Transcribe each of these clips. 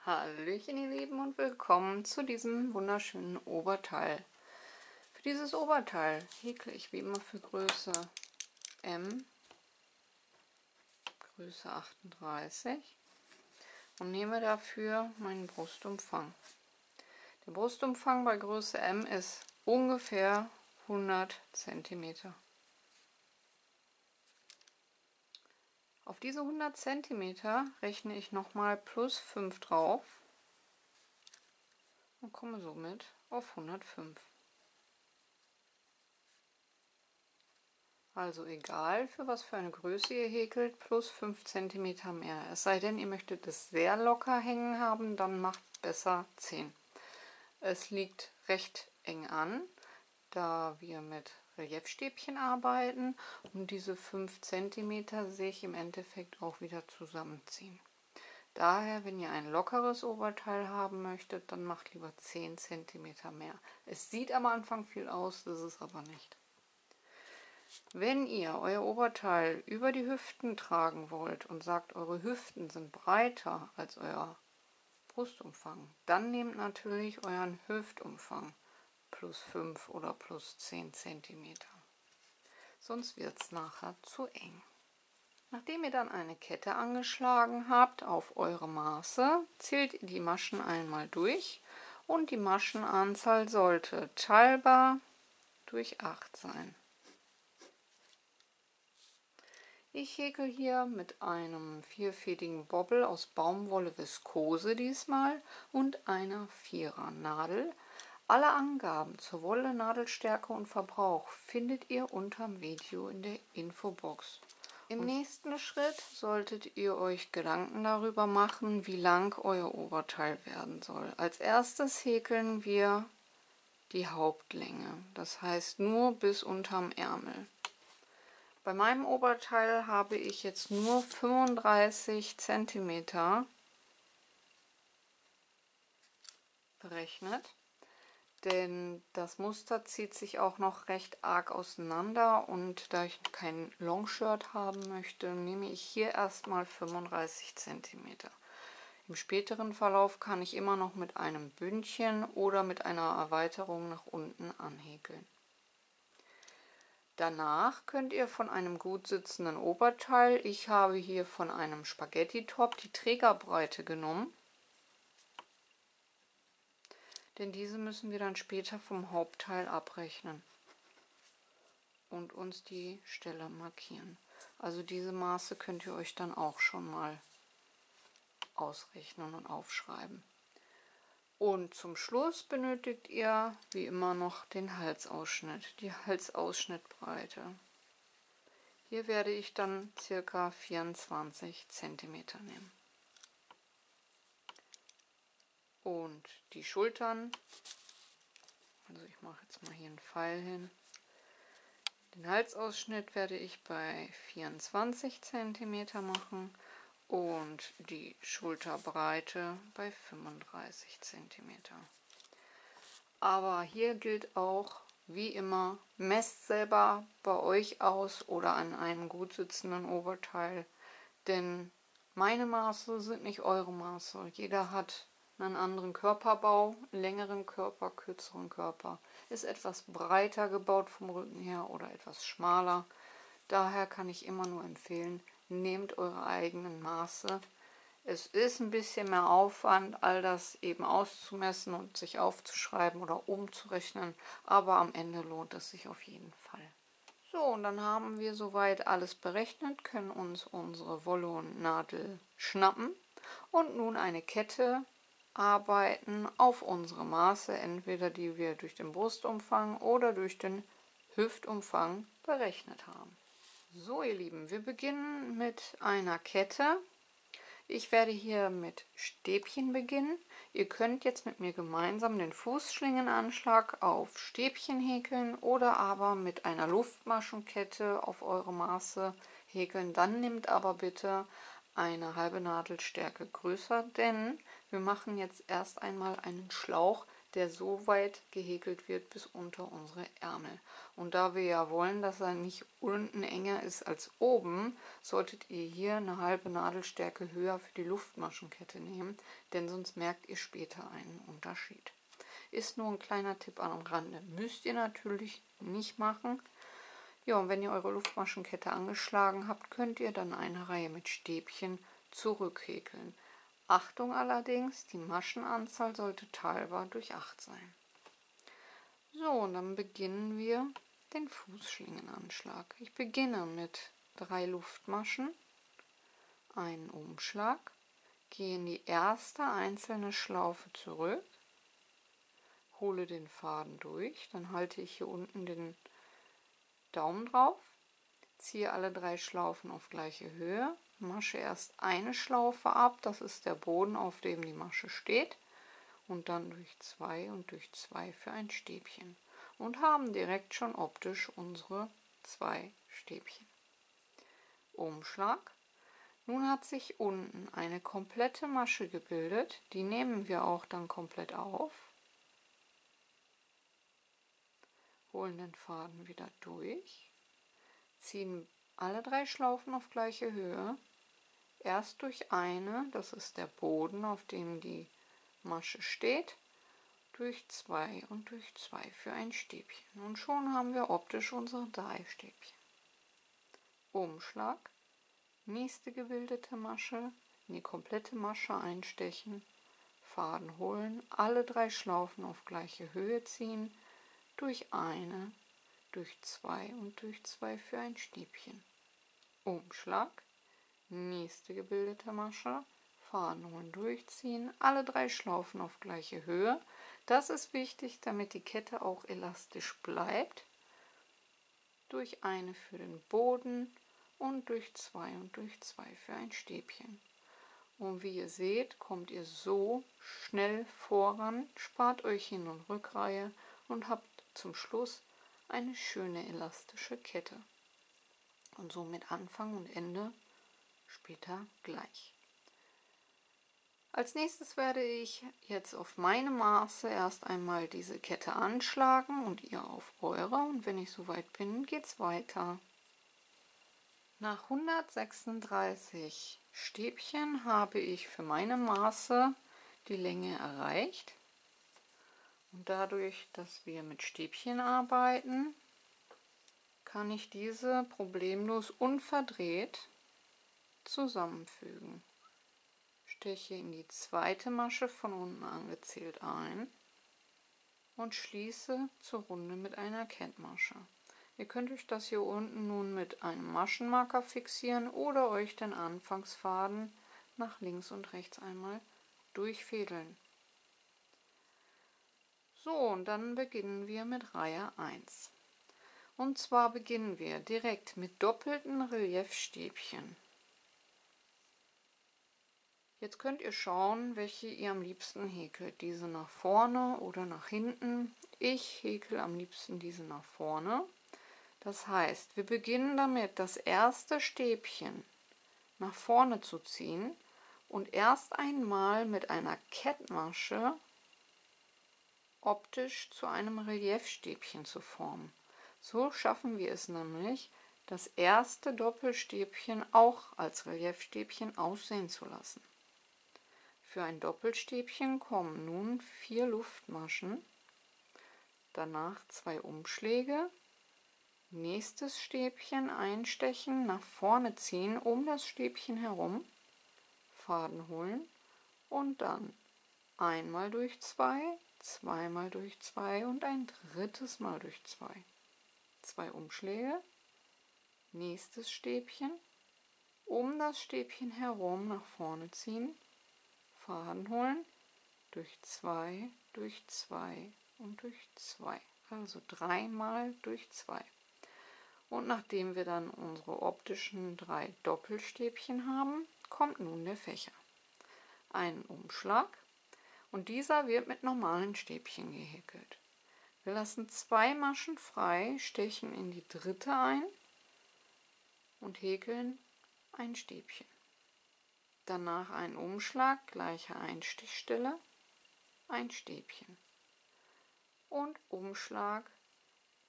Hallöchen ihr Lieben und willkommen zu diesem wunderschönen Oberteil. Für dieses Oberteil häkle ich wie immer für Größe M, Größe 38 und nehme dafür meinen Brustumfang. Der Brustumfang bei Größe M ist ungefähr 100 cm. Auf diese 100 cm rechne ich nochmal plus 5 drauf und komme somit auf 105. Also egal, für was für eine Größe ihr häkelt, plus 5 cm mehr. Es sei denn, ihr möchtet es sehr locker hängen haben, dann macht besser 10. Es liegt recht eng an, da wir mit Reliefstäbchen arbeiten und diese 5 cm sehe ich im Endeffekt auch wieder zusammenziehen. Daher, wenn ihr ein lockeres Oberteil haben möchtet, dann macht lieber 10 cm mehr. Es sieht am Anfang viel aus, ist es aber nicht. Wenn ihr euer Oberteil über die Hüften tragen wollt und sagt, eure Hüften sind breiter als euer Brustumfang, dann nehmt natürlich euren Hüftumfang plus 5 oder plus 10 cm. Sonst wird es nachher zu eng. Nachdem ihr dann eine Kette angeschlagen habt auf eure Maße, zählt ihr die Maschen einmal durch und die Maschenanzahl sollte teilbar durch 8 sein. Ich häkel hier mit einem vierfädigen Bobbel aus Baumwolle Viskose diesmal und einer Vierer-Nadel. Alle Angaben zur Wolle, Nadelstärke und Verbrauch findet ihr unterm Video in der Infobox. Im nächsten Schritt solltet ihr euch Gedanken darüber machen, wie lang euer Oberteil werden soll. Als erstes häkeln wir die Hauptlänge, das heißt nur bis unterm Ärmel. Bei meinem Oberteil habe ich jetzt nur 35 cm berechnet, denn das Muster zieht sich auch noch recht arg auseinander und da ich kein Longshirt haben möchte, nehme ich hier erstmal 35 cm. Im späteren Verlauf kann ich immer noch mit einem Bündchen oder mit einer Erweiterung nach unten anhäkeln. Danach könnt ihr von einem gut sitzenden Oberteil, ich habe hier von einem Spaghetti-Top die Trägerbreite genommen, denn diese müssen wir dann später vom Hauptteil abrechnen und uns die Stelle markieren. Also diese Maße könnt ihr euch dann auch schon mal ausrechnen und aufschreiben. Und zum Schluss benötigt ihr wie immer noch den Halsausschnitt, die Halsausschnittbreite. Hier werde ich dann ca. 24 cm nehmen. Und die Schultern, also ich mache jetzt mal hier einen Pfeil hin. Den Halsausschnitt werde ich bei 24 cm machen und die Schulterbreite bei 35 cm. Aber hier gilt auch, wie immer, messt selber bei euch aus oder an einem gut sitzenden Oberteil, denn meine Maße sind nicht eure Maße. Jeder hat einen anderen Körperbau, längeren Körper, kürzeren Körper, ist etwas breiter gebaut vom Rücken her oder etwas schmaler. Daher kann ich immer nur empfehlen, nehmt eure eigenen Maße. Es ist ein bisschen mehr Aufwand, all das eben auszumessen und sich aufzuschreiben oder umzurechnen, aber am Ende lohnt es sich auf jeden Fall. So, und dann haben wir soweit alles berechnet, können uns unsere Wolle und Nadel schnappen und nun eine Kette arbeiten auf unsere Maße, entweder die wir durch den Brustumfang oder durch den Hüftumfang berechnet haben. So ihr Lieben, wir beginnen mit einer Kette. Ich werde hier mit Stäbchen beginnen. Ihr könnt jetzt mit mir gemeinsam den Fußschlingenanschlag auf Stäbchen häkeln oder aber mit einer Luftmaschenkette auf eure Maße häkeln. Dann nehmt aber bitte eine halbe Nadelstärke größer, denn wir machen jetzt erst einmal einen Schlauch, der so weit gehäkelt wird bis unter unsere Ärmel. Und da wir ja wollen, dass er nicht unten enger ist als oben, solltet ihr hier eine halbe Nadelstärke höher für die Luftmaschenkette nehmen, denn sonst merkt ihr später einen Unterschied. Ist nur ein kleiner Tipp am Rande. Müsst ihr natürlich nicht machen. Ja, und wenn ihr eure Luftmaschenkette angeschlagen habt, könnt ihr dann eine Reihe mit Stäbchen zurückhäkeln. Achtung allerdings, die Maschenanzahl sollte teilbar durch 8 sein. So, und dann beginnen wir den Fußschlingenanschlag. Ich beginne mit 3 Luftmaschen, einen Umschlag, gehe in die erste einzelne Schlaufe zurück, hole den Faden durch, dann halte ich hier unten den Daumen drauf, ziehe alle 3 Schlaufen auf gleiche Höhe, Masche erst eine Schlaufe ab, das ist der Boden, auf dem die Masche steht, und dann durch 2 und durch 2 für ein Stäbchen und haben direkt schon optisch unsere 2 Stäbchen. Umschlag. Nun hat sich unten eine komplette Masche gebildet, die nehmen wir auch dann komplett auf, holen den Faden wieder durch, ziehen alle 3 Schlaufen auf gleiche Höhe, erst durch eine, das ist der Boden, auf dem die Masche steht, durch 2 und durch 2 für ein Stäbchen. Und schon haben wir optisch unsere 3 Stäbchen. Umschlag, nächste gebildete Masche, in die komplette Masche einstechen, Faden holen, alle 3 Schlaufen auf gleiche Höhe ziehen, durch eine, durch 2 und durch 2 für ein Stäbchen. Umschlag, nächste gebildete Masche, Faden holen, durchziehen, alle 3 Schlaufen auf gleiche Höhe. Das ist wichtig, damit die Kette auch elastisch bleibt. Durch eine für den Boden und durch 2 und durch 2 für ein Stäbchen. Und wie ihr seht, kommt ihr so schnell voran, spart euch Hin- und Rückreihe und habt zum Schluss eine schöne elastische Kette. Und somit Anfang und Ende später gleich. Als nächstes werde ich jetzt auf meine Maße erst einmal diese Kette anschlagen und ihr auf eure. Und wenn ich soweit bin, geht es weiter. Nach 136 Stäbchen habe ich für meine Maße die Länge erreicht. Und dadurch, dass wir mit Stäbchen arbeiten, kann ich diese problemlos unverdreht zusammenfügen. Steche in die zweite Masche von unten angezählt ein und schließe zur Runde mit einer Kettmasche. Ihr könnt euch das hier unten nun mit einem Maschenmarker fixieren oder euch den Anfangsfaden nach links und rechts einmal durchfädeln. So, und dann beginnen wir mit Reihe 1. Und zwar beginnen wir direkt mit doppelten Reliefstäbchen. Jetzt könnt ihr schauen, welche ihr am liebsten häkelt. Diese nach vorne oder nach hinten. Ich häkel am liebsten diese nach vorne. Das heißt, wir beginnen damit, das erste Stäbchen nach vorne zu ziehen und erst einmal mit einer Kettmasche optisch zu einem Reliefstäbchen zu formen. So schaffen wir es nämlich, das erste Doppelstäbchen auch als Reliefstäbchen aussehen zu lassen. Für ein Doppelstäbchen kommen nun 4 Luftmaschen, danach 2 Umschläge, nächstes Stäbchen einstechen, nach vorne ziehen, um das Stäbchen herum, Faden holen und dann einmal durch 2, zweimal durch 2 und ein drittes Mal durch 2. 2 Umschläge, nächstes Stäbchen, um das Stäbchen herum nach vorne ziehen, Faden holen, durch 2 und durch 2. Also 3 mal durch 2. Und nachdem wir dann unsere optischen 3 Doppelstäbchen haben, kommt nun der Fächer. Ein Umschlag und dieser wird mit normalen Stäbchen gehäkelt. Wir lassen 2 Maschen frei, stechen in die dritte ein und häkeln ein Stäbchen. Danach ein Umschlag, gleiche Einstichstelle, ein Stäbchen. und Umschlag,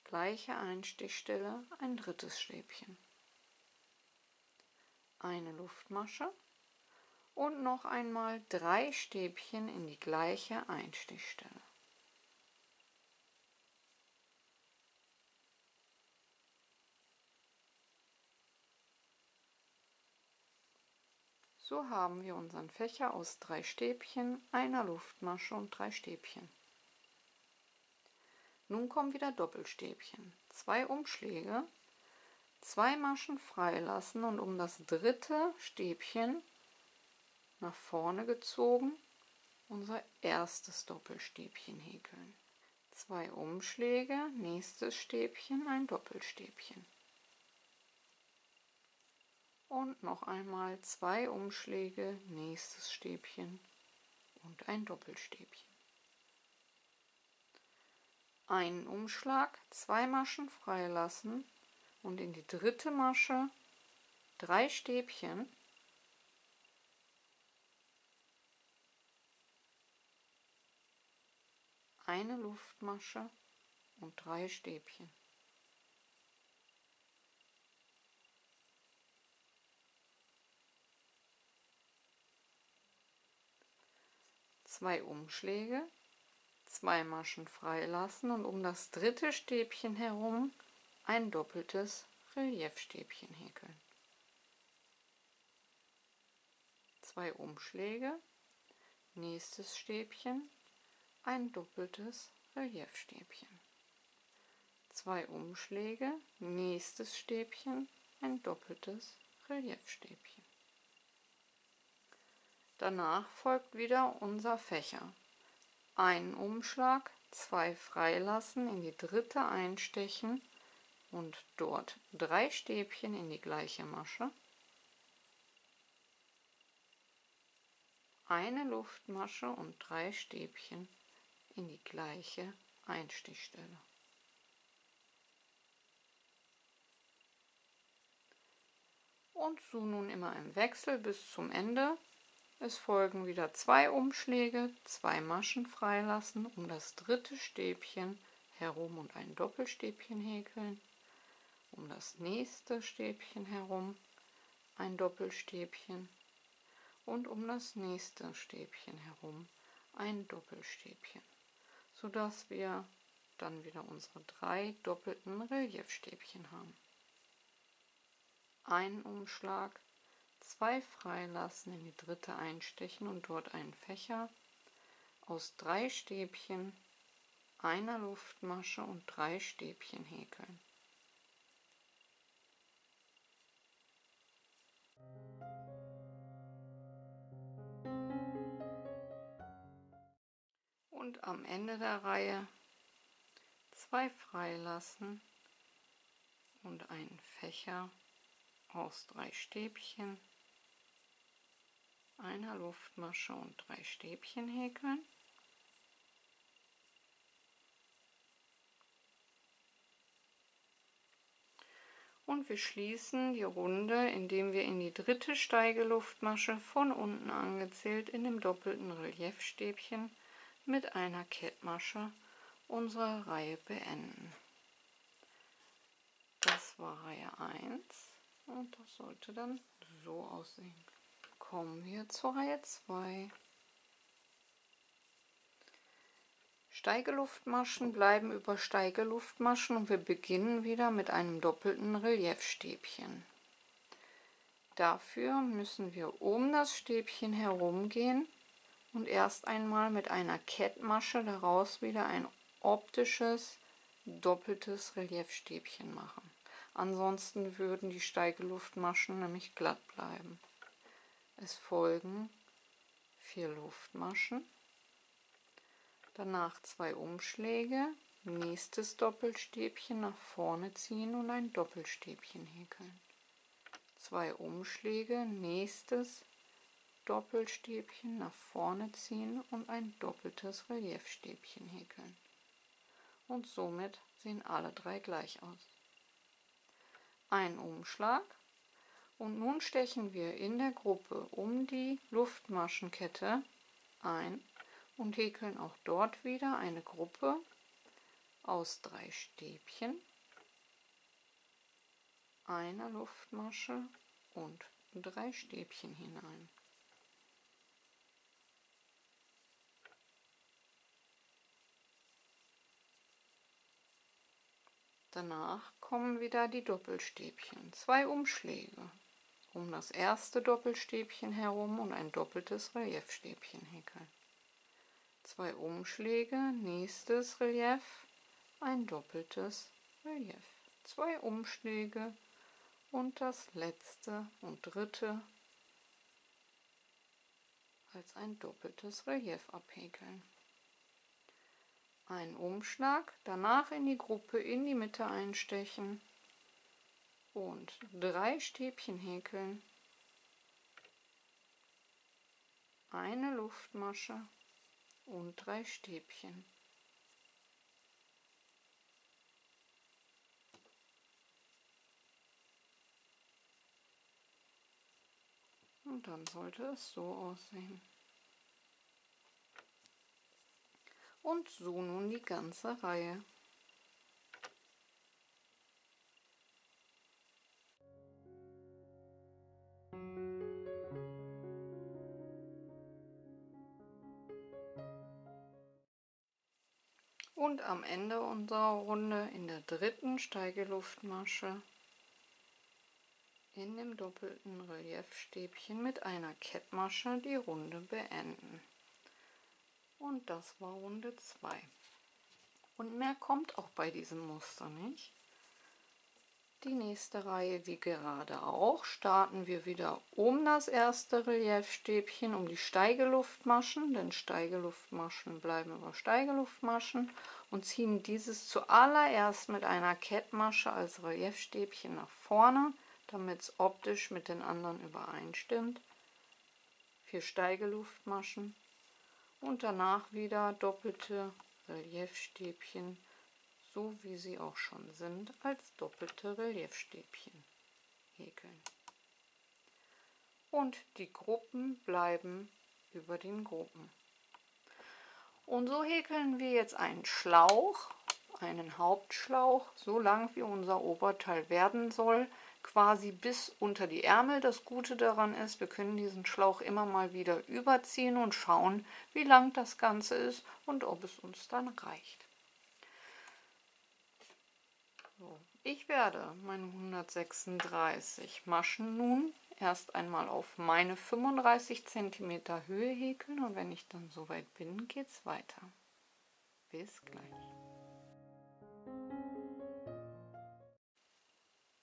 gleiche Einstichstelle, ein drittes Stäbchen, eine Luftmasche und noch einmal 3 Stäbchen in die gleiche Einstichstelle. So haben wir unseren Fächer aus 3 Stäbchen, einer Luftmasche und 3 Stäbchen. Nun kommen wieder Doppelstäbchen. 2 Umschläge, 2 Maschen freilassen und um das dritte Stäbchen nach vorne gezogen unser erstes Doppelstäbchen häkeln. 2 Umschläge, nächstes Stäbchen, ein Doppelstäbchen. Und noch einmal 2 Umschläge, nächstes Stäbchen und ein Doppelstäbchen. Einen Umschlag, 2 Maschen freilassen und in die dritte Masche 3 Stäbchen, eine Luftmasche und 3 Stäbchen. Zwei Umschläge, 2 Maschen freilassen und um das dritte Stäbchen herum ein doppeltes Reliefstäbchen häkeln. 2 Umschläge, nächstes Stäbchen, ein doppeltes Reliefstäbchen. 2 Umschläge, nächstes Stäbchen, ein doppeltes Reliefstäbchen. Danach folgt wieder unser Fächer. Einen Umschlag, 2 freilassen, in die dritte einstechen und dort 3 Stäbchen in die gleiche Masche, eine Luftmasche und 3 Stäbchen in die gleiche Einstichstelle. Und so nun immer im Wechsel bis zum Ende. Es folgen wieder 2 Umschläge, 2 Maschen freilassen, um das dritte Stäbchen herum und ein Doppelstäbchen häkeln, um das nächste Stäbchen herum ein Doppelstäbchen und um das nächste Stäbchen herum ein Doppelstäbchen, sodass wir dann wieder unsere 3 doppelten Reliefstäbchen haben. Einen Umschlag, 2 freilassen, in die dritte einstechen und dort einen Fächer aus 3 Stäbchen, einer Luftmasche und 3 Stäbchen häkeln. Und am Ende der Reihe 2 freilassen und einen Fächer aus 3 Stäbchen, einer Luftmasche und 3 Stäbchen häkeln. Und wir schließen die Runde, indem wir in die dritte Steigeluftmasche von unten angezählt in dem doppelten Reliefstäbchen mit einer Kettmasche unsere Reihe beenden. Das war Reihe 1 und das sollte dann so aussehen. Kommen wir zur Reihe 2. Steigeluftmaschen bleiben über Steigeluftmaschen und wir beginnen wieder mit einem doppelten Reliefstäbchen. Dafür müssen wir um das Stäbchen herumgehen und erst einmal mit einer Kettmasche daraus wieder ein optisches doppeltes Reliefstäbchen machen. Ansonsten würden die Steigeluftmaschen nämlich glatt bleiben. Es folgen 4 Luftmaschen, danach 2 Umschläge, nächstes Doppelstäbchen nach vorne ziehen und ein Doppelstäbchen häkeln. 2 Umschläge, nächstes Doppelstäbchen nach vorne ziehen und ein doppeltes Reliefstäbchen häkeln. Und somit sehen alle 3 gleich aus. Ein Umschlag und nun stechen wir in der Gruppe um die Luftmaschenkette ein und häkeln auch dort wieder eine Gruppe aus 3 Stäbchen, einer Luftmasche und 3 Stäbchen hinein. Danach kommen wieder die Doppelstäbchen, 2 Umschläge um das erste Doppelstäbchen herum und ein doppeltes Reliefstäbchen häkeln. 2 Umschläge, nächstes Relief, ein doppeltes Relief. 2 Umschläge und das letzte und dritte als ein doppeltes Relief abhäkeln. Einen Umschlag, danach in die Gruppe in die Mitte einstechen und 3 Stäbchen häkeln, eine Luftmasche und 3 Stäbchen. Und dann sollte es so aussehen. Und so nun die ganze Reihe. Und am Ende unserer Runde in der dritten Steigeluftmasche in dem doppelten Reliefstäbchen mit einer Kettmasche die Runde beenden. Und das war Runde 2. Und mehr kommt auch bei diesem Muster nicht. Die nächste Reihe, wie gerade auch, starten wir wieder um das erste Reliefstäbchen, um die Steigeluftmaschen, denn Steigeluftmaschen bleiben über Steigeluftmaschen, und ziehen dieses zuallererst mit einer Kettmasche als Reliefstäbchen nach vorne, damit es optisch mit den anderen übereinstimmt. 4 Steigeluftmaschen und danach wieder doppelte Reliefstäbchen, so wie sie auch schon sind, als doppelte Reliefstäbchen häkeln. Und die Gruppen bleiben über den Gruppen. Und so häkeln wir jetzt einen Schlauch, einen Hauptschlauch, so lang wie unser Oberteil werden soll, quasi bis unter die Ärmel. Das Gute daran ist, wir können diesen Schlauch immer mal wieder überziehen und schauen, wie lang das Ganze ist und ob es uns dann reicht. So, ich werde meine 136 Maschen nun erst einmal auf meine 35 cm Höhe häkeln und wenn ich dann soweit bin, geht es weiter. Bis gleich.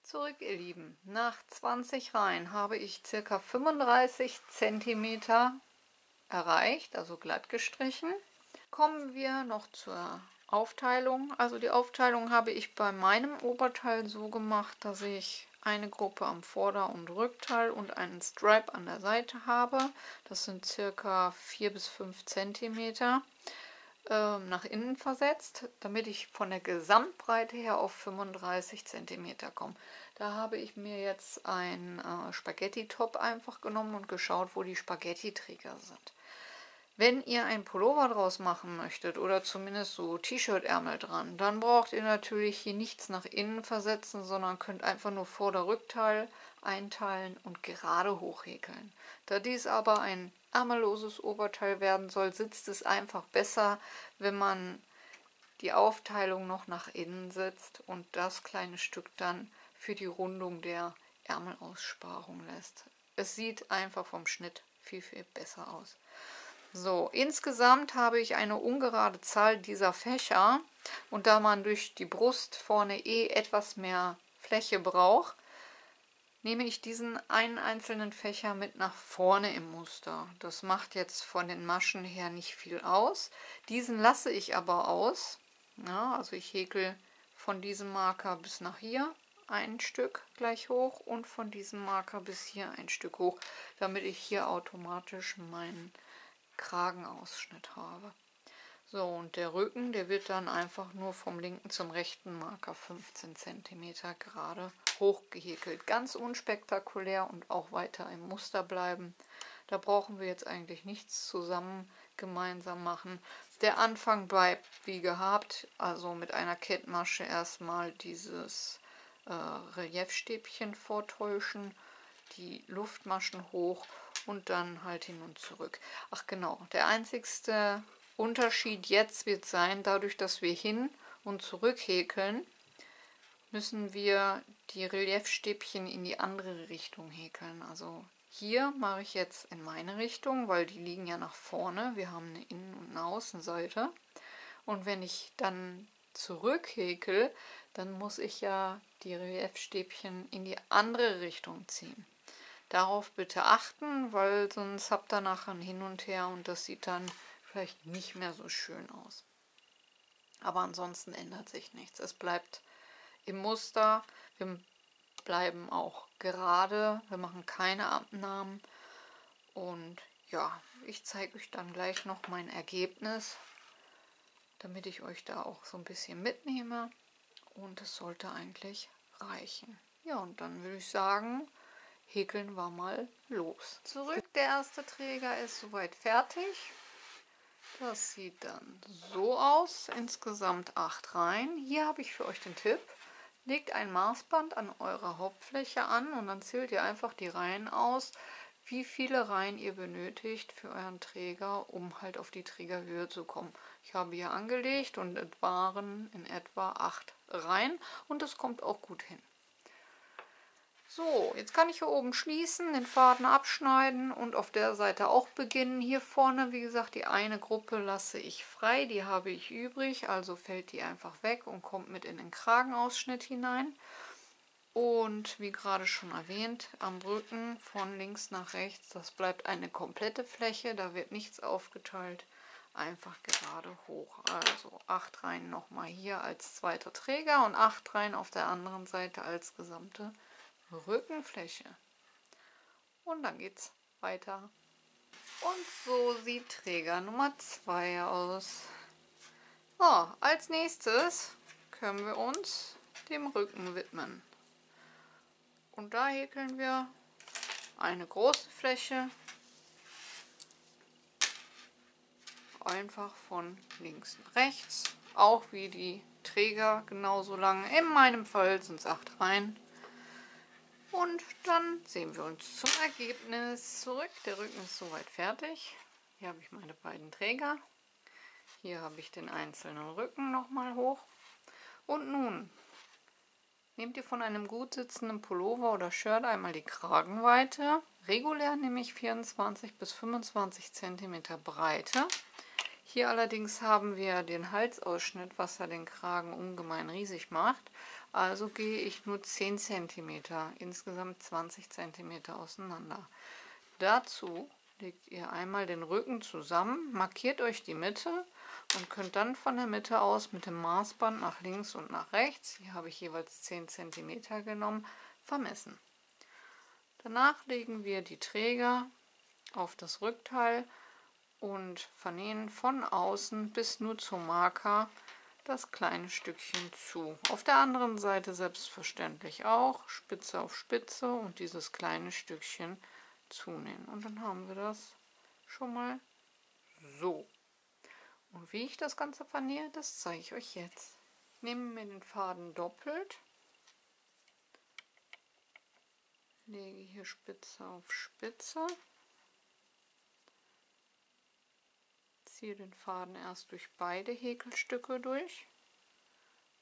Zurück, ihr Lieben. Nach 20 Reihen habe ich ca. 35 cm erreicht, also glatt gestrichen. Kommen wir noch zur Aufteilung. Also die Aufteilung habe ich bei meinem Oberteil so gemacht, dass ich eine Gruppe am Vorder- und Rückteil und einen Stripe an der Seite habe. Das sind ca. 4 bis 5 cm nach innen versetzt, damit ich von der Gesamtbreite her auf 35 cm komme. Da habe ich mir jetzt ein Spaghetti-Top einfach genommen und geschaut, wo die Spaghetti-Träger sind. Wenn ihr ein Pullover draus machen möchtet oder zumindest so T-Shirt-Ärmel dran, dann braucht ihr natürlich hier nichts nach innen versetzen, sondern könnt einfach nur Vorder-Rückteil einteilen und gerade hochhäkeln. Da dies aber ein ärmelloses Oberteil werden soll, sitzt es einfach besser, wenn man die Aufteilung noch nach innen setzt und das kleine Stück dann für die Rundung der Ärmelaussparung lässt. Es sieht einfach vom Schnitt viel, viel besser aus. So, insgesamt habe ich eine ungerade Zahl dieser Fächer und da man durch die Brust vorne etwas mehr Fläche braucht, nehme ich diesen einen einzelnen Fächer mit nach vorne im Muster. Das macht jetzt von den Maschen her nicht viel aus. Diesen lasse ich aber aus. Ja, also ich häkel von diesem Marker bis nach hier ein Stück gleich hoch und von diesem Marker bis hier ein Stück hoch, damit ich hier automatisch meinen Kragenausschnitt habe. So, und der Rücken, der wird dann einfach nur vom linken zum rechten Marker 15 cm gerade hochgehäkelt. Ganz unspektakulär und auch weiter im Muster bleiben. Da brauchen wir jetzt eigentlich nichts zusammen gemeinsam machen. Der Anfang bleibt wie gehabt, also mit einer Kettmasche erstmal dieses Reliefstäbchen vortäuschen, die Luftmaschen hoch und dann halt hin und zurück. Ach genau, der einzigste Unterschied jetzt wird sein, dadurch, dass wir hin und zurück häkeln, müssen wir die Reliefstäbchen in die andere Richtung häkeln. Also hier mache ich jetzt in meine Richtung, weil die liegen ja nach vorne. Wir haben eine Innen- und eine Außenseite. Und wenn ich dann zurück häkel, dann muss ich ja die Reliefstäbchen in die andere Richtung ziehen. Darauf bitte achten, weil sonst habt ihr nachher ein Hin und Her und das sieht dann vielleicht nicht mehr so schön aus. Aber ansonsten ändert sich nichts. Es bleibt im Muster. Wir bleiben auch gerade. Wir machen keine Abnahmen. Und ja, ich zeige euch dann gleich noch mein Ergebnis, damit ich euch da auch so ein bisschen mitnehme. Und es sollte eigentlich reichen. Ja, und dann würde ich sagen, häkeln wir mal los. Zurück, der erste Träger ist soweit fertig. Das sieht dann so aus. Insgesamt 8 Reihen. Hier habe ich für euch den Tipp. Legt ein Maßband an eurer Hauptfläche an und dann zählt ihr einfach die Reihen aus, wie viele Reihen ihr benötigt für euren Träger, um halt auf die Trägerhöhe zu kommen. Ich habe hier angelegt und es waren in etwa 8 Reihen und das kommt auch gut hin. So, jetzt kann ich hier oben schließen, den Faden abschneiden und auf der Seite auch beginnen. Hier vorne, wie gesagt, die eine Gruppe lasse ich frei, die habe ich übrig, also fällt die einfach weg und kommt mit in den Kragenausschnitt hinein. Und wie gerade schon erwähnt, am Rücken von links nach rechts, das bleibt eine komplette Fläche, da wird nichts aufgeteilt, einfach gerade hoch. Also 8 Reihen nochmal hier als zweiter Träger und 8 Reihen auf der anderen Seite als gesamte Rückenfläche. Und dann geht's weiter. Und so sieht Träger Nummer 2 aus. So, als nächstes können wir uns dem Rücken widmen. Und da häkeln wir eine große Fläche einfach von links nach rechts, auch wie die Träger genauso lang. In meinem Fall sind es 8 Reihen. Und dann sehen wir uns zum Ergebnis zurück. Der Rücken ist soweit fertig. Hier habe ich meine beiden Träger. Hier habe ich den einzelnen Rücken nochmal hoch. Und nun nehmt ihr von einem gut sitzenden Pullover oder Shirt einmal die Kragenweite. Regulär nehme ich 24 bis 25 cm Breite. Hier allerdings haben wir den Halsausschnitt, was ja den Kragen ungemein riesig macht. Also gehe ich nur 10 cm, insgesamt 20 cm auseinander. Dazu legt ihr einmal den Rücken zusammen, markiert euch die Mitte und könnt dann von der Mitte aus mit dem Maßband nach links und nach rechts, hier habe ich jeweils 10 cm genommen, vermessen. Danach legen wir die Träger auf das Rückteil und vernähen von außen bis nur zum Marker das kleine Stückchen zu. Auf der anderen Seite selbstverständlich auch, Spitze auf Spitze und dieses kleine Stückchen zunähen. Und dann haben wir das schon mal so. Und wie ich das Ganze vernähe, das zeige ich euch jetzt. Ich nehme mir den Faden doppelt, lege hier Spitze auf Spitze, ziehe den Faden erst durch beide Häkelstücke durch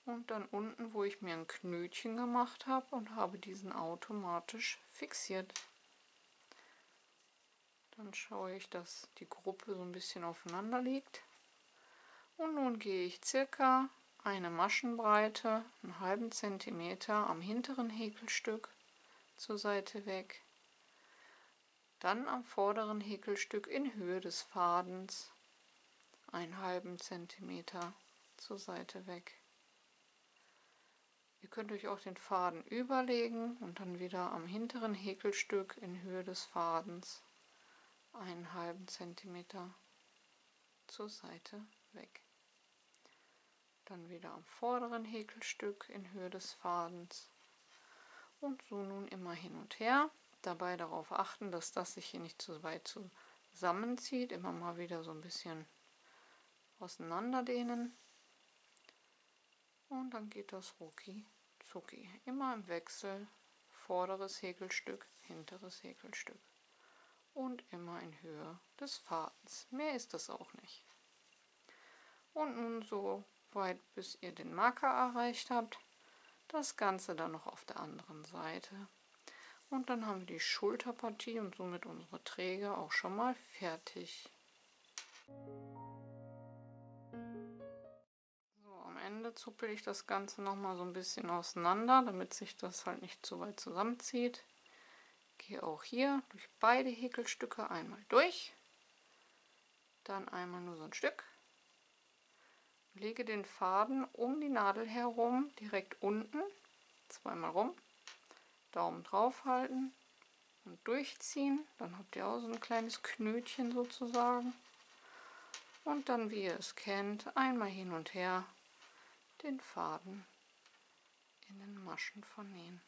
und dann unten, wo ich mir ein Knötchen gemacht habe und habe diesen automatisch fixiert. Dann schaue ich, dass die Gruppe so ein bisschen aufeinander liegt. Und nun gehe ich circa eine Maschenbreite, einen halben Zentimeter am hinteren Häkelstück zur Seite weg. Dann am vorderen Häkelstück in Höhe des Fadens einen halben Zentimeter zur Seite weg. Ihr könnt euch auch den Faden überlegen und dann wieder am hinteren Häkelstück in Höhe des Fadens einen halben Zentimeter zur Seite weg. Dann wieder am vorderen Häkelstück in Höhe des Fadens und so nun immer hin und her. Dabei darauf achten, dass das sich hier nicht zu weit zusammenzieht. Immer mal wieder so ein bisschen auseinanderdehnen. Und dann geht das rucki zucki. Immer im Wechsel, vorderes Häkelstück, hinteres Häkelstück. Und immer in Höhe des Fadens. Mehr ist das auch nicht. Und nun so weit, bis ihr den Marker erreicht habt. Das Ganze dann noch auf der anderen Seite. Und dann haben wir die Schulterpartie und somit unsere Träger auch schon mal fertig. So, am Ende zuppel ich das Ganze noch mal so ein bisschen auseinander, damit sich das halt nicht zu weit zusammenzieht. Gehe auch hier durch beide Häkelstücke einmal durch. Dann einmal nur so ein Stück. Lege den Faden um die Nadel herum, direkt unten, zweimal rum, Daumen drauf halten und durchziehen. Dann habt ihr auch so ein kleines Knötchen sozusagen. Und dann, wie ihr es kennt, einmal hin und her den Faden in den Maschen vernähen.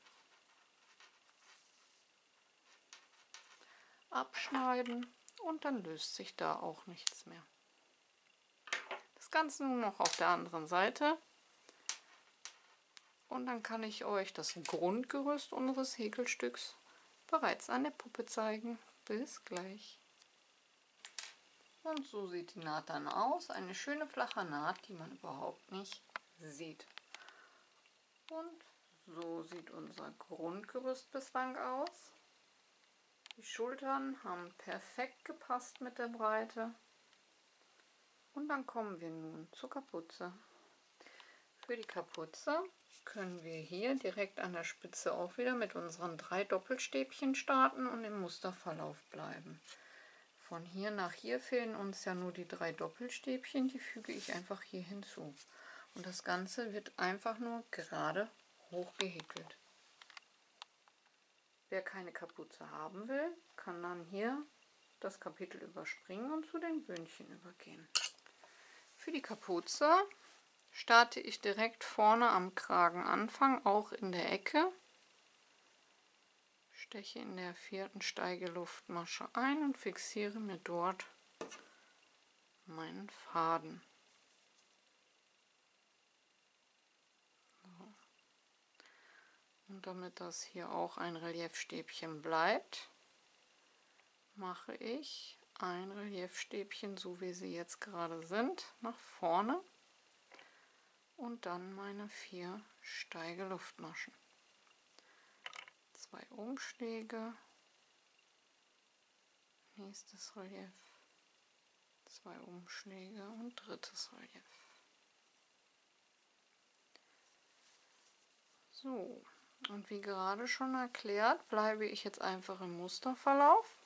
Abschneiden und dann löst sich da auch nichts mehr. Das Ganze nun noch auf der anderen Seite. Und dann kann ich euch das Grundgerüst unseres Häkelstücks bereits an der Puppe zeigen. Bis gleich. Und so sieht die Naht dann aus. Eine schöne flache Naht, die man überhaupt nicht sieht. Und so sieht unser Grundgerüst bislang aus. Die Schultern haben perfekt gepasst mit der Breite. Und dann kommen wir nun zur Kapuze. Für die Kapuze können wir hier direkt an der Spitze auch wieder mit unseren 3 Doppelstäbchen starten und im Musterverlauf bleiben. Von hier nach hier fehlen uns ja nur die 3 Doppelstäbchen, die füge ich einfach hier hinzu. Und das Ganze wird einfach nur gerade hochgehäkelt. Wer keine Kapuze haben will, kann dann hier das Kapitel überspringen und zu den Bündchen übergehen. Für die Kapuze starte ich direkt vorne am Kragenanfang, auch in der Ecke. Steche in der 4. Steigeluftmasche ein und fixiere mir dort meinen Faden. So. Und damit das hier auch ein Reliefstäbchen bleibt, mache ich ein Reliefstäbchen, so wie sie jetzt gerade sind, nach vorne und dann meine 4 Steigeluftmaschen. 2 Umschläge, nächstes Relief, 2 Umschläge und drittes Relief. So, und wie gerade schon erklärt, bleibe ich jetzt einfach im Musterverlauf.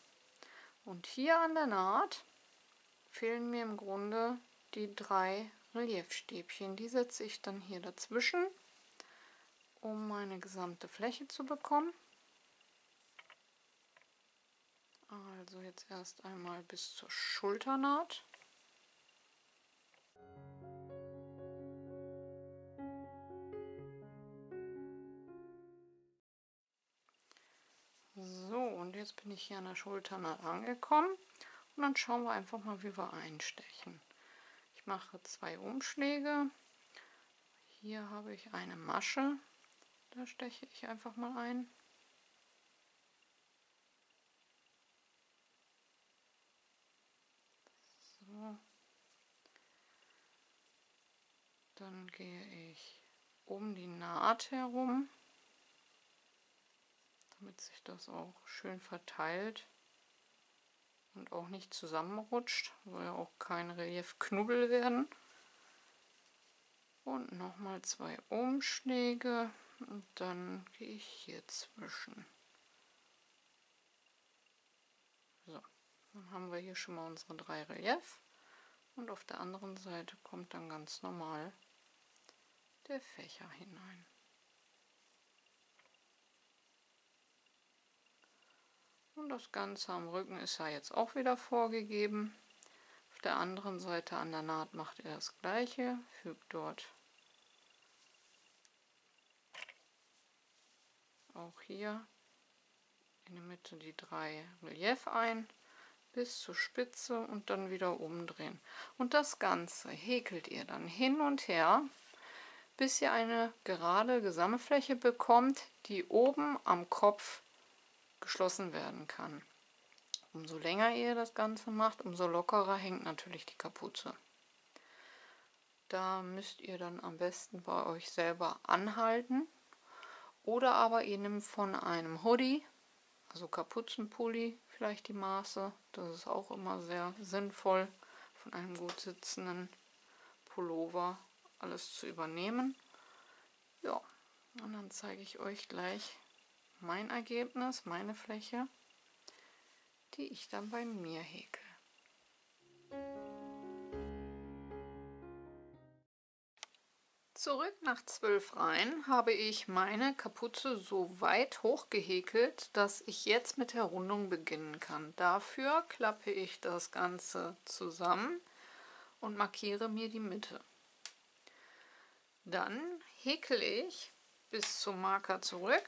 Und hier an der Naht fehlen mir im Grunde die 3 Reliefstäbchen. Die setze ich dann hier dazwischen, um meine gesamte Fläche zu bekommen. Also jetzt erst einmal bis zur Schulternaht. So, und jetzt bin ich hier an der Schulternaht angekommen. Und dann schauen wir einfach mal, wie wir einstechen. Ich mache 2 Umschläge. Hier habe ich eine Masche. Da steche ich einfach mal ein. So. Dann gehe ich um die Naht herum, damit sich das auch schön verteilt und auch nicht zusammenrutscht, soll ja auch kein Reliefknubbel werden. Und nochmal 2 Umschläge und dann gehe ich hier zwischen. So, dann haben wir hier schon mal unsere 3 Relief und auf der anderen Seite kommt dann ganz normal der Fächer hinein. Und das Ganze am Rücken ist ja jetzt auch wieder vorgegeben. Auf der anderen Seite an der Naht macht ihr das gleiche, fügt dort auch hier in der Mitte die 3 Relief ein, bis zur Spitze und dann wieder umdrehen. Und das Ganze häkelt ihr dann hin und her, bis ihr eine gerade Gesamtfläche bekommt, die oben am Kopf geschlossen werden kann. Umso länger ihr das Ganze macht, umso lockerer hängt natürlich die Kapuze. Da müsst ihr dann am besten bei euch selber anhalten. Oder aber ihr nehmt von einem Hoodie, also Kapuzenpulli, vielleicht die Maße. Das ist auch immer sehr sinnvoll, von einem gut sitzenden Pullover alles zu übernehmen. Ja, und dann zeige ich euch gleich mein Ergebnis, meine Fläche, die ich dann bei mir häkel. Zurück nach 12 Reihen habe ich meine Kapuze so weit hochgehäkelt, dass ich jetzt mit der Rundung beginnen kann. Dafür klappe ich das Ganze zusammen und markiere mir die Mitte. Dann häkel ich bis zum Marker zurück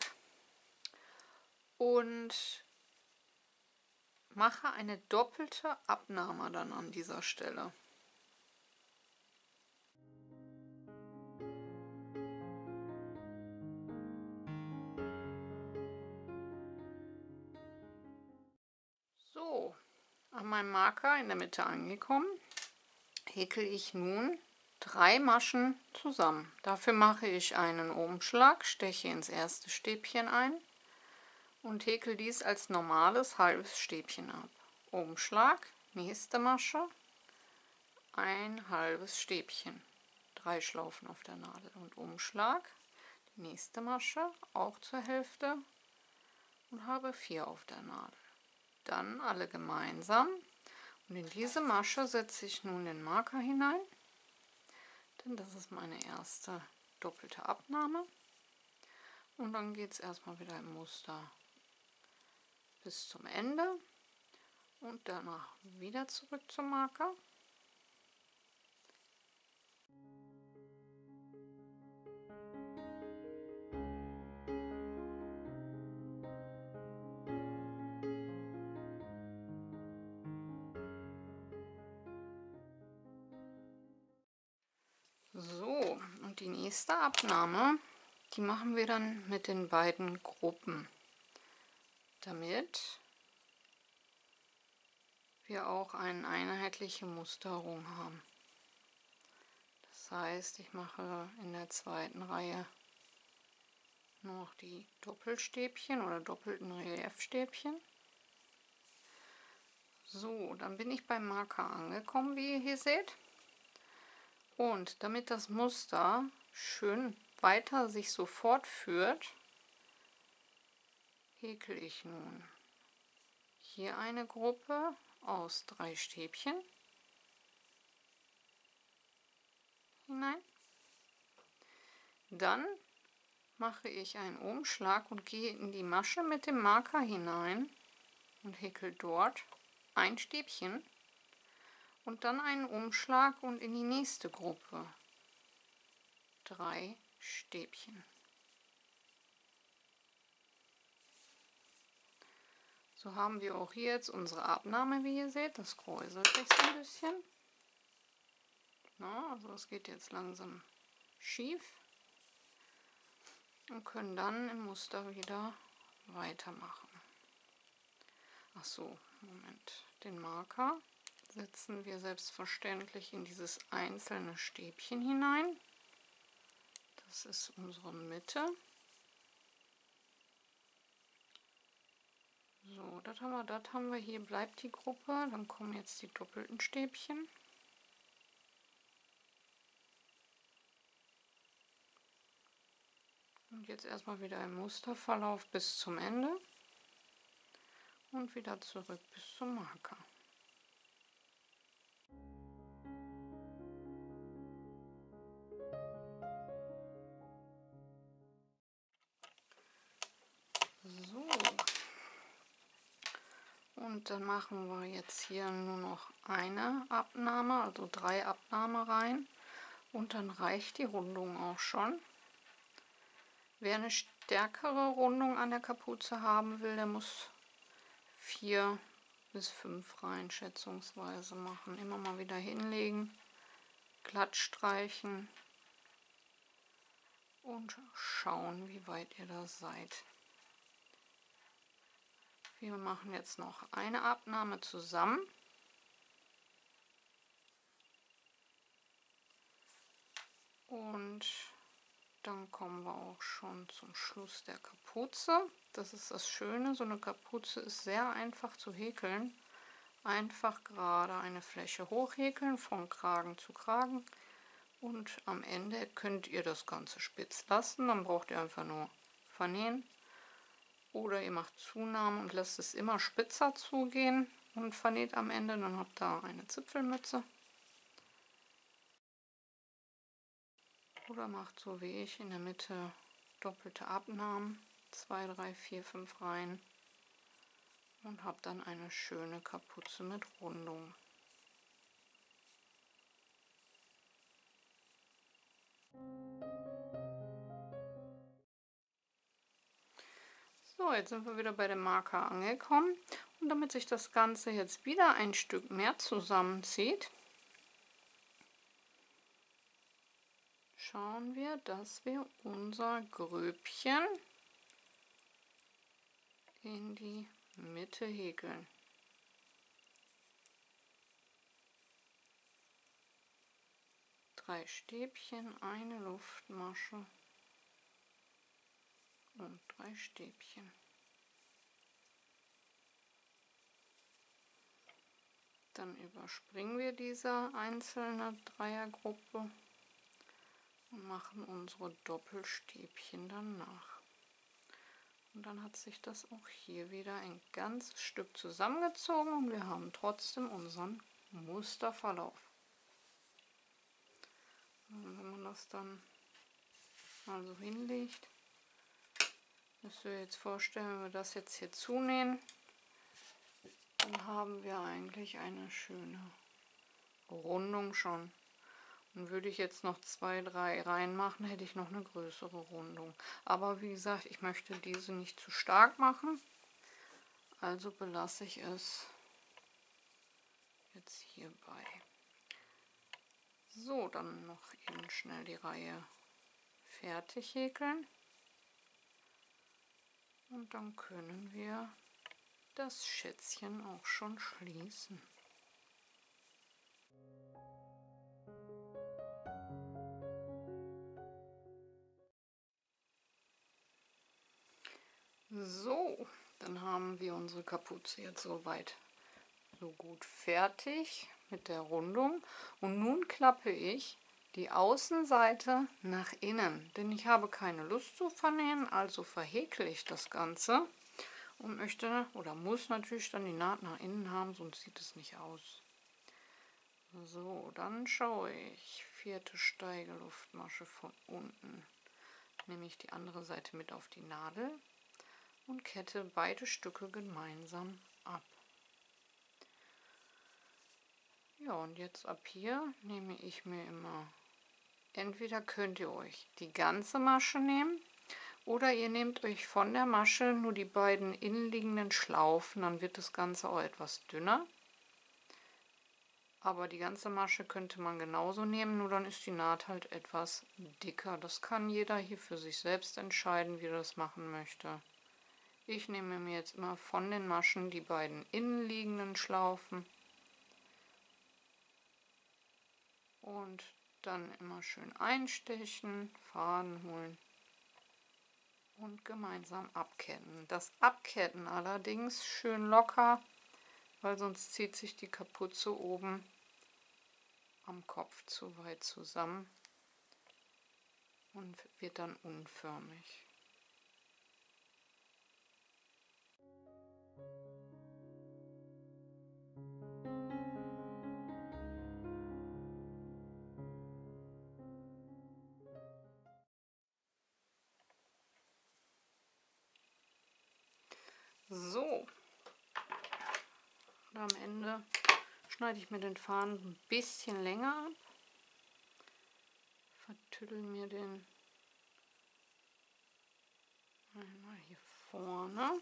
und mache eine doppelte Abnahme dann an dieser Stelle. So, an meinem Marker in der Mitte angekommen, häkel ich nun 3 Maschen zusammen. Dafür mache ich einen Umschlag, steche ins erste Stäbchen ein und häkel dies als normales halbes Stäbchen ab. Umschlag, nächste Masche, ein halbes Stäbchen, 3 Schlaufen auf der Nadel und Umschlag, die nächste Masche auch zur Hälfte und habe 4 auf der Nadel. Dann alle gemeinsam und in diese Masche setze ich nun den Marker hinein, denn das ist meine erste doppelte Abnahme. Und dann geht es erstmal wieder im Muster bis zum Ende und danach wieder zurück zum Marker. So, und die nächste Abnahme, die machen wir dann mit den beiden Gruppen, damit wir auch eine einheitliche Musterung haben. Das heißt, ich mache in der zweiten Reihe noch die Doppelstäbchen oder doppelten Reliefstäbchen. So, dann bin ich beim Marker angekommen, wie ihr hier seht. Und damit das Muster schön weiter sich so fortführt, häkel ich nun hier eine Gruppe aus 3 Stäbchen hinein. Dann mache ich einen Umschlag und gehe in die Masche mit dem Marker hinein und häkel dort ein Stäbchen und dann einen Umschlag und in die nächste Gruppe 3 Stäbchen. So haben wir auch hier jetzt unsere Abnahme, wie ihr seht. Das kräuselt sich so ein bisschen. Na, also es geht jetzt langsam schief und können dann im Muster wieder weitermachen. Ach so, Moment. Den Marker setzen wir selbstverständlich in dieses einzelne Stäbchen hinein. Das ist unsere Mitte. So, das haben wir. Hier bleibt die Gruppe. Dann kommen jetzt die doppelten Stäbchen. Und jetzt erstmal wieder im Musterverlauf bis zum Ende und wieder zurück bis zum Marker. So, und dann machen wir jetzt hier nur noch eine Abnahme, also 3 Abnahmereihen und dann reicht die Rundung auch schon. Wer eine stärkere Rundung an der Kapuze haben will, der muss 4 bis 5 Reihen schätzungsweise machen. Immer mal wieder hinlegen, glatt streichen und schauen, wie weit ihr da seid. Wir machen jetzt noch eine Abnahme zusammen. Und dann kommen wir auch schon zum Schluss der Kapuze. Das ist das Schöne, so eine Kapuze ist sehr einfach zu häkeln. Einfach gerade eine Fläche hochhäkeln, von Kragen zu Kragen. Und am Ende könnt ihr das Ganze spitz lassen. Dann braucht ihr einfach nur vernähen. Oder ihr macht Zunahmen und lasst es immer spitzer zugehen und vernäht am Ende. Dann habt ihr eine Zipfelmütze. Oder macht so wie ich in der Mitte doppelte Abnahmen, 2, 3, 4, 5 Reihen und habt dann eine schöne Kapuze mit Rundung. So, jetzt sind wir wieder bei dem Marker angekommen und damit sich das Ganze jetzt wieder ein Stück mehr zusammenzieht, schauen wir, dass wir unser Gröbchen in die Mitte häkeln. Drei Stäbchen, eine Luftmasche und 3 Stäbchen. Dann überspringen wir diese einzelne Dreiergruppe und machen unsere Doppelstäbchen danach. Und dann hat sich das auch hier wieder ein ganzes Stück zusammengezogen und wir haben trotzdem unseren Musterverlauf. Und wenn man das dann mal so hinlegt, müsst ihr jetzt vorstellen, wenn wir das jetzt hier zunähen, dann haben wir eigentlich eine schöne Rundung schon. Und würde ich jetzt noch 2, 3 reinmachen, hätte ich noch eine größere Rundung. Aber wie gesagt, ich möchte diese nicht zu stark machen, also belasse ich es jetzt hierbei. So, dann noch eben schnell die Reihe fertig häkeln. Und dann können wir das Schätzchen auch schon schließen. So, dann haben wir unsere Kapuze jetzt soweit so gut fertig mit der Rundung. Und nun klappe ich die Außenseite nach innen, denn ich habe keine Lust zu vernähen, also verhäkle ich das Ganze und möchte oder muss natürlich dann die Naht nach innen haben, sonst sieht es nicht aus. So, dann schaue ich, 4. Steigeluftmasche von unten, nehme ich die andere Seite mit auf die Nadel und kette beide Stücke gemeinsam ab. Ja, und jetzt ab hier nehme ich mir immer, entweder könnt ihr euch die ganze Masche nehmen oder ihr nehmt euch von der Masche nur die beiden innenliegenden Schlaufen, dann wird das Ganze auch etwas dünner. Aber die ganze Masche könnte man genauso nehmen, nur dann ist die Naht halt etwas dicker. Das kann jeder hier für sich selbst entscheiden, wie er das machen möchte. Ich nehme mir jetzt immer von den Maschen die beiden innenliegenden Schlaufen und dann immer schön einstechen, Faden holen und gemeinsam abketten. Das Abketten allerdings schön locker, weil sonst zieht sich die Kapuze oben am Kopf zu weit zusammen und wird dann unförmig. So, und am Ende schneide ich mir den Faden ein bisschen länger ab, vertüttel mir den einmal hier vorne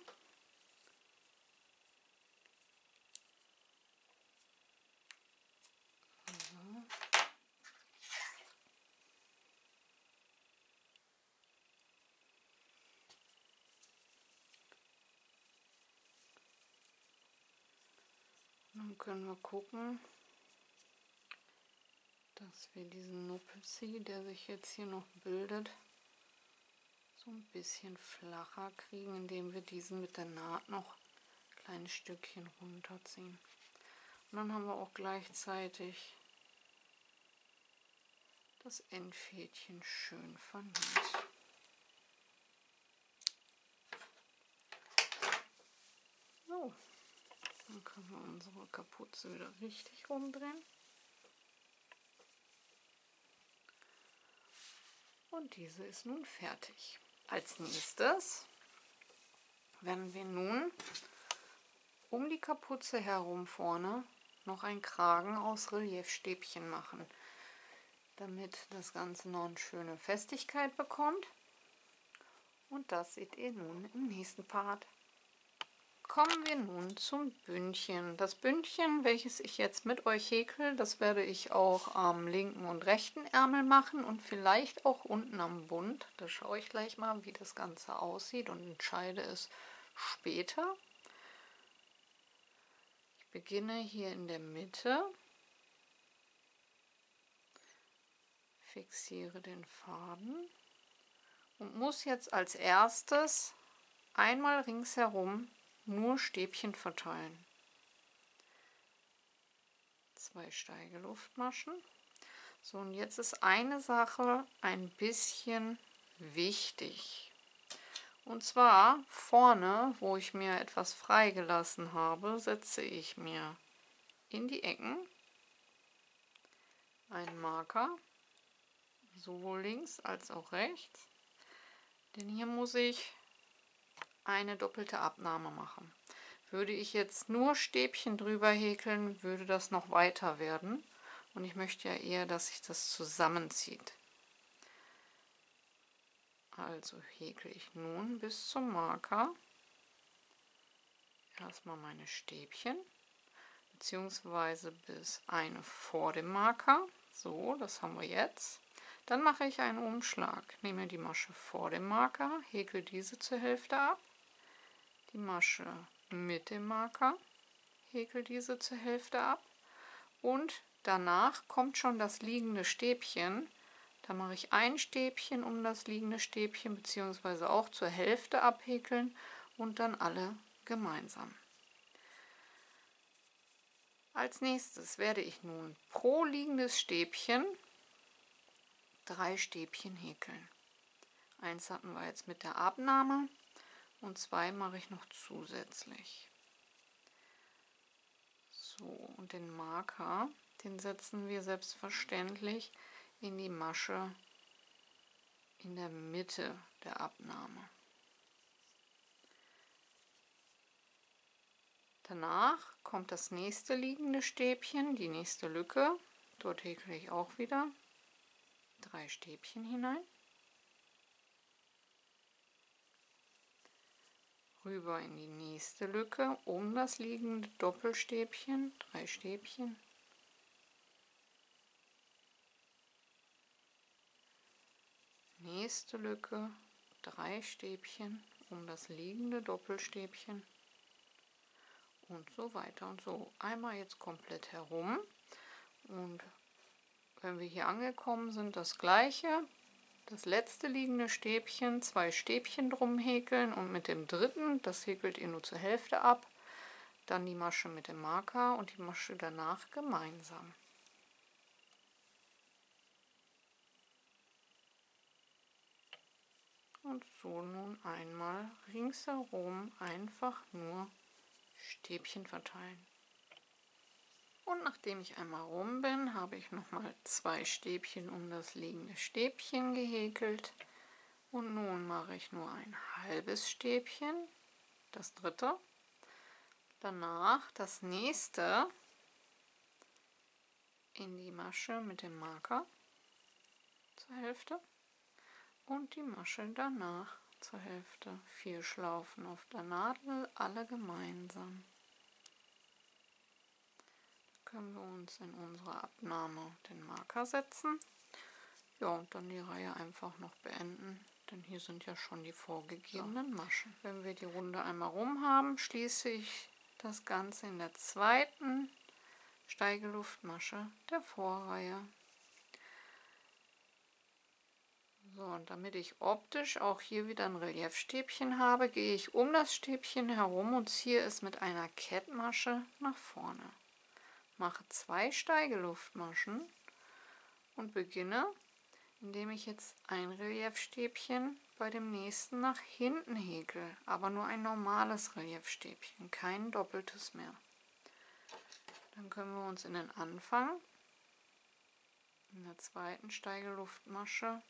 Dann können wir gucken, dass wir diesen Nuppelzieh, der sich jetzt hier noch bildet, so ein bisschen flacher kriegen, indem wir diesen mit der Naht noch ein kleines Stückchen runterziehen. Und dann haben wir auch gleichzeitig das Endfädchen schön vernäht. So, dann können wir unsere Kapuze wieder richtig rumdrehen. Und diese ist nun fertig. Als nächstes werden wir nun um die Kapuze herum vorne noch einen Kragen aus Reliefstäbchen machen, damit das Ganze noch eine schöne Festigkeit bekommt. Und das seht ihr nun im nächsten Part. Kommen wir nun zum Bündchen. Das Bündchen, welches ich jetzt mit euch häkel, das werde ich auch am linken und rechten Ärmel machen und vielleicht auch unten am Bund. Da schaue ich gleich mal, wie das Ganze aussieht und entscheide es später. Ich beginne hier in der Mitte, fixiere den Faden und muss jetzt als erstes einmal ringsherum nur Stäbchen verteilen. 2 Steigeluftmaschen. So, und jetzt ist eine Sache ein bisschen wichtig. Und zwar vorne, wo ich mir etwas freigelassen habe, setze ich mir in die Ecken einen Marker, sowohl links als auch rechts. Denn hier muss ich eine doppelte Abnahme machen. Würde ich jetzt nur Stäbchen drüber häkeln, würde das noch weiter werden. Und ich möchte ja eher, dass sich das zusammenzieht. Also häkle ich nun bis zum Marker erstmal meine Stäbchen, beziehungsweise bis eine vor dem Marker. So, das haben wir jetzt. Dann mache ich einen Umschlag. Nehme die Masche vor dem Marker, häkle diese zur Hälfte ab. Die Masche mit dem Marker, häkel diese zur Hälfte ab und danach kommt schon das liegende Stäbchen. Da mache ich ein Stäbchen um das liegende Stäbchen bzw. auch zur Hälfte abhäkeln und dann alle gemeinsam. Als nächstes werde ich nun pro liegendes Stäbchen 3 Stäbchen häkeln. Eins hatten wir jetzt mit der Abnahme und 2 mache ich noch zusätzlich. So, und den Marker, den setzen wir selbstverständlich in die Masche in der Mitte der Abnahme. Danach kommt das nächste liegende Stäbchen, die nächste Lücke. Dort häkle ich auch wieder 3 Stäbchen hinein. Rüber in die nächste Lücke, um das liegende Doppelstäbchen, 3 Stäbchen. Nächste Lücke, 3 Stäbchen, um das liegende Doppelstäbchen und so weiter und so. Einmal jetzt komplett herum und wenn wir hier angekommen sind, das gleiche. Das letzte liegende Stäbchen, 2 Stäbchen drum häkeln und mit dem dritten, das häkelt ihr nur zur Hälfte ab, dann die Masche mit dem Marker und die Masche danach gemeinsam. Und so nun einmal ringsherum einfach nur Stäbchen verteilen. Und nachdem ich einmal rum bin, habe ich nochmal 2 Stäbchen um das liegende Stäbchen gehäkelt. Und nun mache ich nur ein halbes Stäbchen, das dritte. Danach das nächste in die Masche mit dem Marker zur Hälfte und die Masche danach zur Hälfte. 4 Schlaufen auf der Nadel, alle gemeinsam. Können wir uns in unsere Abnahme den Marker setzen. Ja, und dann die Reihe einfach noch beenden, denn hier sind ja schon die vorgegebenen Maschen. Wenn wir die Runde einmal rum haben, schließe ich das Ganze in der zweiten Steigeluftmasche der Vorreihe. So, und damit ich optisch auch hier wieder ein Reliefstäbchen habe, gehe ich um das Stäbchen herum und ziehe es mit einer Kettmasche nach vorne. Mache 2 Steigeluftmaschen und beginne, indem ich jetzt ein Reliefstäbchen bei dem nächsten nach hinten häkel, aber nur ein normales Reliefstäbchen, kein doppeltes mehr. Dann können wir uns in den Anfang, in der zweiten Steigeluftmasche,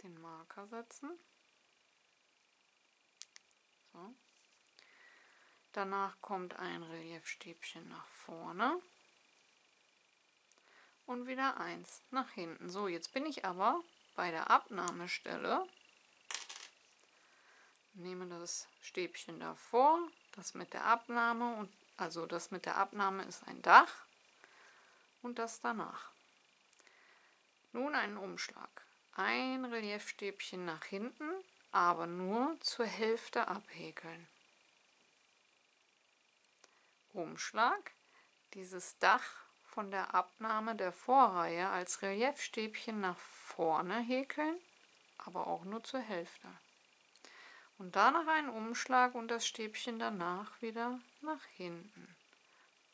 den Marker setzen. So. Danach kommt ein Reliefstäbchen nach vorne und wieder eins nach hinten. So, jetzt bin ich aber bei der Abnahmestelle, nehme das Stäbchen davor, das mit der Abnahme, und also das mit der Abnahme ist ein Dach und das danach. Nun einen Umschlag. Ein Reliefstäbchen nach hinten, aber nur zur Hälfte abhäkeln. Umschlag, dieses Dach von der Abnahme der Vorreihe als Reliefstäbchen nach vorne häkeln, aber auch nur zur Hälfte. Und danach einen Umschlag und das Stäbchen danach wieder nach hinten,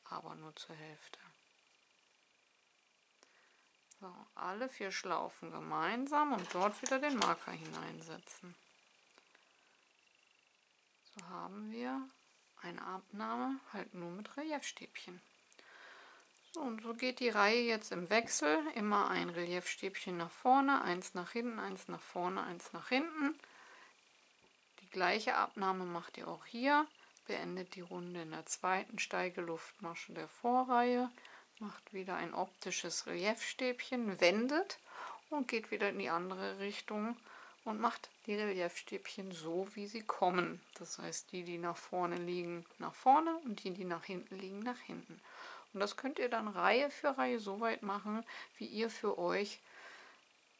aber nur zur Hälfte. So, alle 4 Schlaufen gemeinsam und dort wieder den Marker hineinsetzen. So haben wir eine Abnahme halt nur mit Reliefstäbchen. So, und so geht die Reihe jetzt im Wechsel. Immer ein Reliefstäbchen nach vorne, eins nach hinten, eins nach vorne, eins nach hinten. Die gleiche Abnahme macht ihr auch hier. Beendet die Runde in der zweiten Steigeluftmasche der Vorreihe. Macht wieder ein optisches Reliefstäbchen, wendet und geht wieder in die andere Richtung und macht die Reliefstäbchen so, wie sie kommen. Das heißt, die nach vorne liegen, nach vorne und die nach hinten liegen, nach hinten. Und das könnt ihr dann Reihe für Reihe so weit machen, wie ihr für euch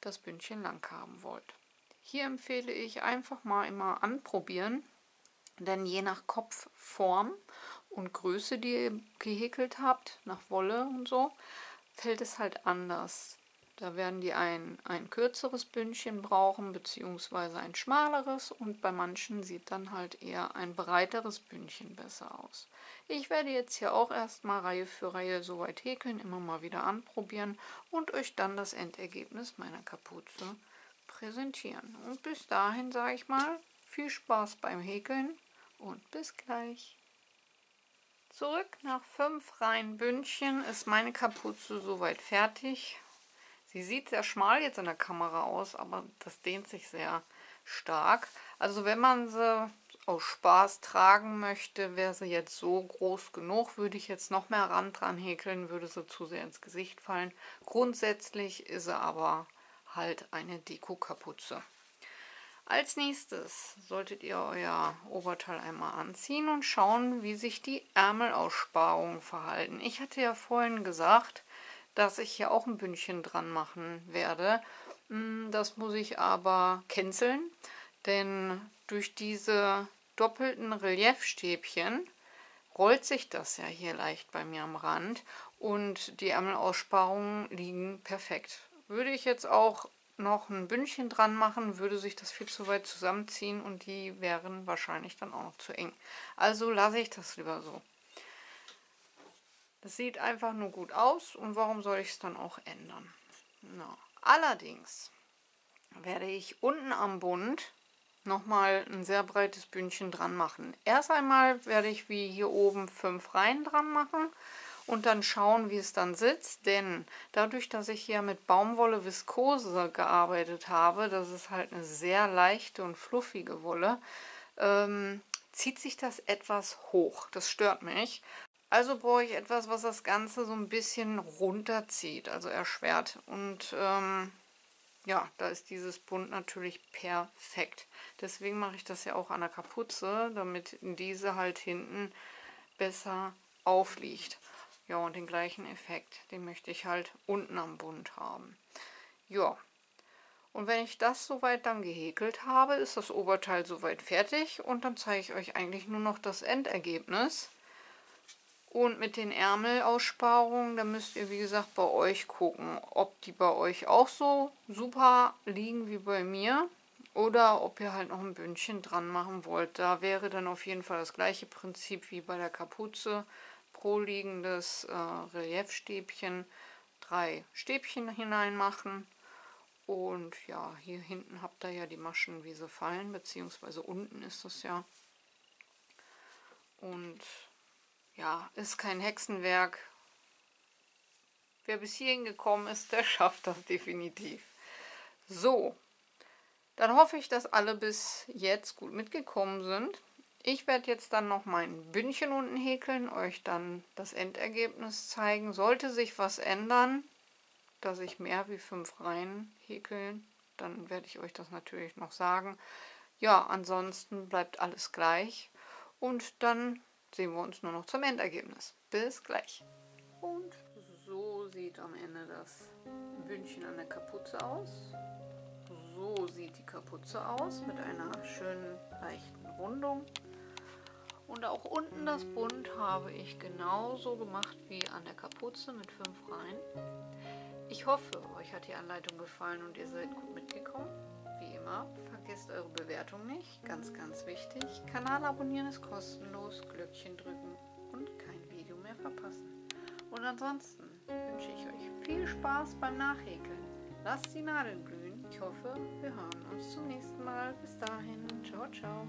das Bündchen lang haben wollt. Hier empfehle ich einfach mal immer anprobieren, denn je nach Kopfform und Größe, die ihr gehäkelt habt, nach Wolle und so, fällt es halt anders. Da werden die ein kürzeres Bündchen brauchen, beziehungsweise ein schmaleres, und bei manchen sieht dann halt eher ein breiteres Bündchen besser aus. Ich werde jetzt hier auch erstmal Reihe für Reihe so weit häkeln, immer mal wieder anprobieren und euch dann das Endergebnis meiner Kapuze präsentieren. Und bis dahin sage ich mal, viel Spaß beim Häkeln und bis gleich. Zurück nach 5 Reihen Bündchen ist meine Kapuze soweit fertig. Sie sieht sehr schmal jetzt in der Kamera aus, aber das dehnt sich sehr stark. Also wenn man sie aus Spaß tragen möchte, wäre sie jetzt so groß genug, würde ich jetzt noch mehr Rand dran häkeln, würde sie zu sehr ins Gesicht fallen. Grundsätzlich ist sie aber halt eine Deko-Kapuze. Als nächstes solltet ihr euer Oberteil einmal anziehen und schauen, wie sich die Ärmelaussparungen verhalten. Ich hatte ja vorhin gesagt, dass ich hier auch ein Bündchen dran machen werde. Das muss ich aber canceln, denn durch diese doppelten Reliefstäbchen rollt sich das ja hier leicht bei mir am Rand und die Ärmelaussparungen liegen perfekt. Würde ich jetzt auch noch ein Bündchen dran machen, würde sich das viel zu weit zusammenziehen und die wären wahrscheinlich dann auch noch zu eng. Also lasse ich das lieber so. Das sieht einfach nur gut aus und warum soll ich es dann auch ändern? No. Allerdings werde ich unten am Bund nochmal ein sehr breites Bündchen dran machen. Erst einmal werde ich wie hier oben 5 Reihen dran machen und dann schauen, wie es dann sitzt, denn dadurch, dass ich hier mit Baumwolle Viskose gearbeitet habe, das ist halt eine sehr leichte und fluffige Wolle, zieht sich das etwas hoch. Das stört mich. Also brauche ich etwas, was das Ganze so ein bisschen runterzieht, also erschwert. Und ja, da ist dieses Bund natürlich perfekt. Deswegen mache ich das ja auch an der Kapuze, damit diese halt hinten besser aufliegt. Ja, und den gleichen Effekt, den möchte ich halt unten am Bund haben. Ja, und wenn ich das soweit dann gehäkelt habe, ist das Oberteil soweit fertig und dann zeige ich euch eigentlich nur noch das Endergebnis. Und mit den Ärmelaussparungen, da müsst ihr wie gesagt bei euch gucken, ob die bei euch auch so super liegen wie bei mir oder ob ihr halt noch ein Bündchen dran machen wollt. Da wäre dann auf jeden Fall das gleiche Prinzip wie bei der Kapuze. Pro liegendes Reliefstäbchen 3 Stäbchen hineinmachen. Und ja, hier hinten habt ihr ja die Maschen, wie sie fallen, beziehungsweise unten ist das ja. Und ja, ist kein Hexenwerk. Wer bis hierhin gekommen ist, der schafft das definitiv. So, dann hoffe ich, dass alle bis jetzt gut mitgekommen sind. Ich werde jetzt dann noch mein Bündchen unten häkeln, euch dann das Endergebnis zeigen. Sollte sich was ändern, dass ich mehr wie 5 Reihen häkeln, dann werde ich euch das natürlich noch sagen. Ja, ansonsten bleibt alles gleich und dann sehen wir uns nur noch zum Endergebnis. Bis gleich. Und so sieht am Ende das Bündchen an der Kapuze aus. So sieht die Kapuze aus mit einer schönen leichten Rundung. Und auch unten das Bund habe ich genauso gemacht wie an der Kapuze mit 5 Reihen. Ich hoffe, euch hat die Anleitung gefallen und ihr seid gut mitgekommen. Wie immer, vergesst eure Bewertung nicht, ganz, ganz wichtig. Kanal abonnieren ist kostenlos, Glöckchen drücken und kein Video mehr verpassen. Und ansonsten wünsche ich euch viel Spaß beim Nachhäkeln. Lasst die Nadeln glühen. Ich hoffe, wir hören uns zum nächsten Mal. Bis dahin, ciao, ciao.